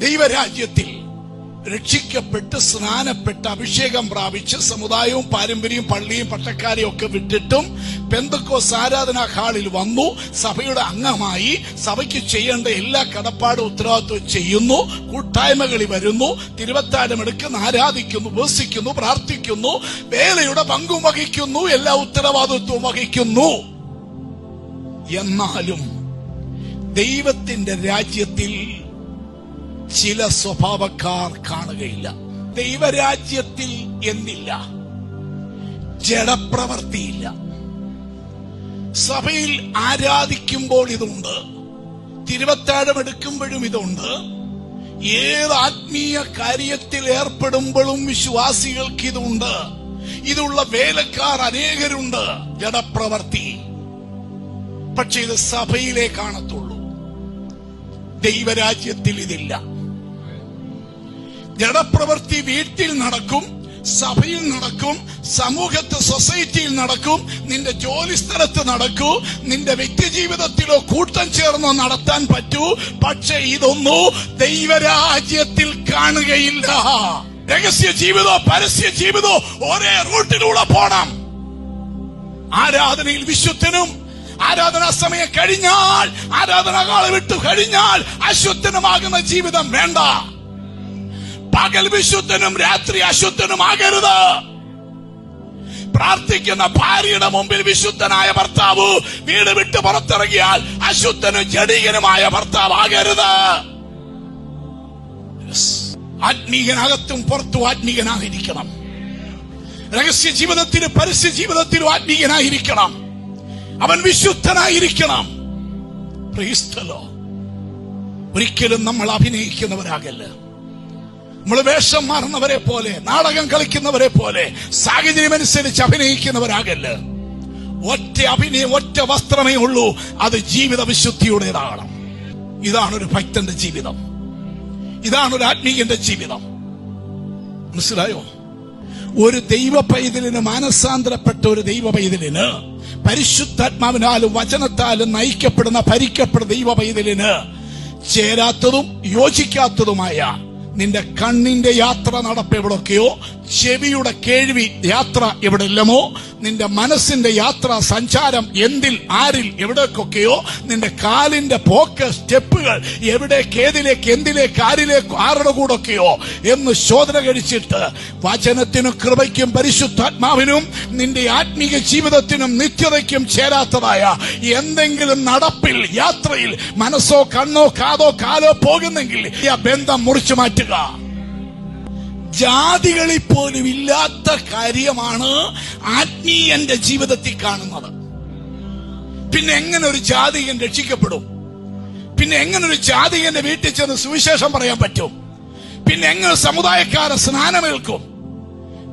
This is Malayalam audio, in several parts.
ദൈവരാജ്യത്തിൽ രക്ഷിക്കപ്പെട്ട് സ്നാനപ്പെട്ട് അഭിഷേകം പ്രാപിച്ച് സമുദായവും പാരമ്പര്യവും പള്ളിയും പട്ടക്കാരെയും ഒക്കെ വിട്ടിട്ടും പെന്തക്കോസ്ത് ആരാധനാ ഹാളിൽ വന്നു, സഭയുടെ അംഗമായി സഭയ്ക്ക് ചെയ്യേണ്ട എല്ലാ കടപ്പാടും ഉത്തരവാദിത്വം ചെയ്യുന്നു, കൂട്ടായ്മകളിൽ വരുന്നു, തിരുവത്താഴം എടുക്കുന്നു, ആരാധിക്കുന്നു, ഉപവസിക്കുന്നു, പ്രാർത്ഥിക്കുന്നു, വേലയുടെ പങ്കും വഹിക്കുന്നു, എല്ലാ ഉത്തരവാദിത്വവും വഹിക്കുന്നു. എന്നാലും ദൈവത്തിന്റെ രാജ്യത്തിൽ ചില സ്വഭാവക്കാർ കാണുകയില്ല. ദൈവരാജ്യത്തിൽ എന്നില്ല, ജഡപ്രവൃത്തിയില്ല. സഭയിൽ ആരാധിക്കുമ്പോൾ ഇതുണ്ട്, തിരുവത്താഴം എടുക്കുമ്പോഴും ഇതുണ്ട്, ഏത് ആത്മീയ കാര്യത്തിൽ ഏർപ്പെടുമ്പോഴും വിശ്വാസികൾക്ക് ഇതുണ്ട്. ഇതുള്ള വേലക്കാർ അനേകരുണ്ട്. ജഡപ്രവൃത്തി പക്ഷെ ഇത് സഭയിലേ കാണത്തുള്ളൂ, ദൈവരാജ്യത്തിൽ ഇതില്ല. ജഡപ്രവൃത്തി വീട്ടിൽ നടക്കും, സഭയിൽ നടക്കും, സമൂഹത്ത് സൊസൈറ്റിയിൽ നടക്കും, നിന്റെ ജോലി സ്ഥലത്ത് നടക്കൂ, നിന്റെ വ്യക്തി ജീവിതത്തിലോ കൂട്ടം ചേർന്നോ നടത്താൻ പറ്റൂ. പക്ഷെ ഇതൊന്നും ദൈവരാജ്യത്തിൽ കാണുകയില്ല. രഹസ്യ ജീവിതോ പരസ്യ ജീവിതോ ഒരേ റൂട്ടിലൂടെ പോണം. ആരാധനയിൽ വിശുദ്ധനും ആരാധനാ സമയം കഴിഞ്ഞാൽ, ആരാധനാകാലം വിട്ടു കഴിഞ്ഞാൽ അശുദ്ധനുമാകുന്ന ജീവിതം വേണ്ട. പകൽ വിശുദ്ധനും രാത്രി അശുദ്ധനുമാകരുത്. പ്രാർത്ഥിക്കുന്ന ഭാര്യയുടെ മുമ്പിൽ വിശുദ്ധനായ ഭർത്താവ് വീട് വിട്ട് പുറത്തിറങ്ങിയാൽ അശുദ്ധനും ജഡികനുമായ ഭർത്താവ് ആകരുത്. ആത്മീയനകത്തും പുറത്തും ആത്മീയനായിരിക്കണം. രഹസ്യ ജീവിതത്തിലും പരസ്യ ജീവിതത്തിലും ആത്മീയനായിരിക്കണം. അവൻ വിശുദ്ധനായിരിക്കണം. ഒരിക്കലും നമ്മൾ അഭിനയിക്കുന്നവരാകല്ല. നമ്മൾ വേഷം മാറുന്നവരെ പോലെ, നാടകം കളിക്കുന്നവരെ പോലെ, സാഹചര്യമനുസരിച്ച് അഭിനയിക്കുന്നവരാകല്ല. ഒറ്റ അഭിനയം, ഒറ്റ വസ്ത്രമേ ഉള്ളൂ, അത് ജീവിത വിശുദ്ധിയുടേതാകണം. ഇതാണ് ഒരു ഭക്തന്റെ ജീവിതം, ഇതാണ് ഒരു ആത്മീയന്റെ ജീവിതം. മനസ്സിലായോ? ഒരു ദൈവ പൈതലിന്, മാനസാന്തരപ്പെട്ട ഒരു ദൈവ പൈതലിന്, പരിശുദ്ധാത്മാവിനാലും വചനത്താലും നയിക്കപ്പെടുന്ന ഭരിക്കപ്പെടുന്ന ദൈവ പൈതലിന് ചേരാത്തതും യോജിക്കാത്തതുമായ നിന്റെ കണ്ണിന്റെ യാത്ര നടപ്പ് എവിടൊക്കെയോ, ചെവിയുടെ കേൾവി യാത്ര എവിടെല്ലാമോ, നിന്റെ മനസ്സിന്റെ യാത്ര സഞ്ചാരം എന്തിൽ ആരിൽ എവിടേക്കൊക്കെയോ, നിന്റെ കാലിന്റെ പോക്ക് സ്റ്റെപ്പുകൾ എവിടേക്ക്, ഏതിലേക്ക്, എന്തിലേക്ക്, ആരിലേക്ക്, ആരുടെ കൂടൊക്കെയോ എന്ന് ശോധന കഴിച്ചിട്ട് വചനത്തിനും കൃപയ്ക്കും പരിശുദ്ധാത്മാവിനും നിന്റെ ആത്മീയ ജീവിതത്തിനും നിത്യതയ്ക്കും ചേരാത്തതായ എന്തെങ്കിലും നടപ്പിൽ, യാത്രയിൽ മനസ്സോ കണ്ണോ കാതോ കാലോ പോകുന്നെങ്കിൽ ആ ബന്ധം മുറിച്ചു മാറ്റുക. ജാതികളിൽ പോലും ഇല്ലാത്ത കാര്യമാണ് ആത്മീയന്റെ ജീവിതത്തിൽ കാണുന്നത്. പിന്നെ എങ്ങനെ ഒരു ജാതികൻ രക്ഷിക്കപ്പെടും? പിന്നെ എങ്ങനെ ഒരു ജാതികന്റെ വീട്ടിൽ ചെന്ന് സുവിശേഷം പറയാൻ പറ്റും? പിന്നെ എങ്ങനെ സമുദായക്കാരെ സ്നാനമേൽക്കും?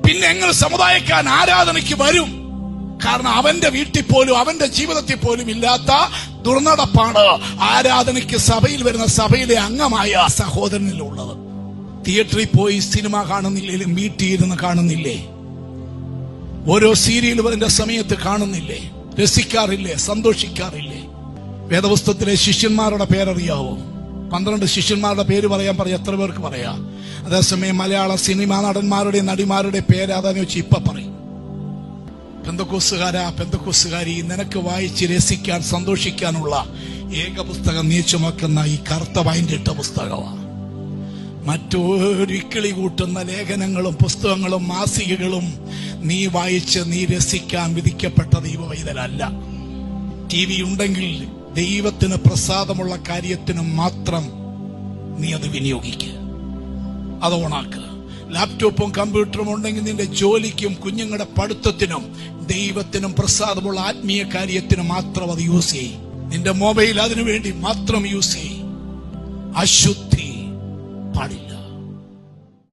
പിന്നെ എങ്ങനെ സമുദായക്കാരൻ ആരാധനയ്ക്ക് വരും? കാരണം അവന്റെ വീട്ടിൽ പോലും, അവന്റെ ജീവിതത്തിൽ പോലും ഇല്ലാത്ത ദുർനടപ്പാണ് ആരാധനയ്ക്ക് സഭയിൽ വരുന്ന സഭയിലെ അംഗമായ സഹോദരനിലുള്ളത്. തിയേറ്ററിൽ പോയി സിനിമ കാണുന്നില്ലേലും വീട്ടിൽ ഇരുന്ന് കാണുന്നില്ലേ? ഓരോ സീരിയൽ വരുന്ന സമയത്ത് കാണുന്നില്ലേ? രസിക്കാറില്ലേ? സന്തോഷിക്കാറില്ലേ? വേദപുസ്തകത്തിലെ ശിഷ്യന്മാരുടെ പേരറിയാവോ? 12 ശിഷ്യന്മാരുടെ പേര് പറയാൻ എത്ര പേർക്ക് പറയാം? അതേസമയം മലയാള സിനിമാ നടന്മാരുടെ നടിമാരുടെ പേര് അതാന്ന് വെച്ച് ഇപ്പൊ പറയും. പെന്തക്കോസ്തുകാരാ, പെന്തക്കോസ്തുകാരി, നിനക്ക് വായിച്ച് രസിക്കാൻ സന്തോഷിക്കാനുള്ള ഏക പുസ്തകം നീ ചുമക്കുന്ന ഈ കറുത്ത വൈൻഡിട്ട പുസ്തകമാണ്. മറ്റൊരിക്കിളി കൂട്ടുന്ന ലേഖനങ്ങളും പുസ്തകങ്ങളും മാസികകളും നീ വായിച്ച് നീ രസിക്കാൻ വിധിക്കപ്പെട്ട ദൈവവൈതലല്ല. TV ഉണ്ടെങ്കിൽ ദൈവത്തിന് പ്രസാദമുള്ള കാര്യത്തിന് മാത്രം നീ അത് വിനിയോഗിക്കുക, അത് ഓണാക്കുക. ലാപ്ടോപ്പും കമ്പ്യൂട്ടറും ഉണ്ടെങ്കിൽ നിന്റെ ജോലിക്കും കുഞ്ഞുങ്ങളുടെ പഠിത്തത്തിനും ദൈവത്തിനും പ്രസാദമുള്ള ആത്മീയ കാര്യത്തിന് മാത്രം അത് യൂസ് ചെയ്യും. നിന്റെ മൊബൈൽ അതിനു വേണ്ടി മാത്രം യൂസ് ചെയ്യും. അശുദ്ധി പാടില്ല.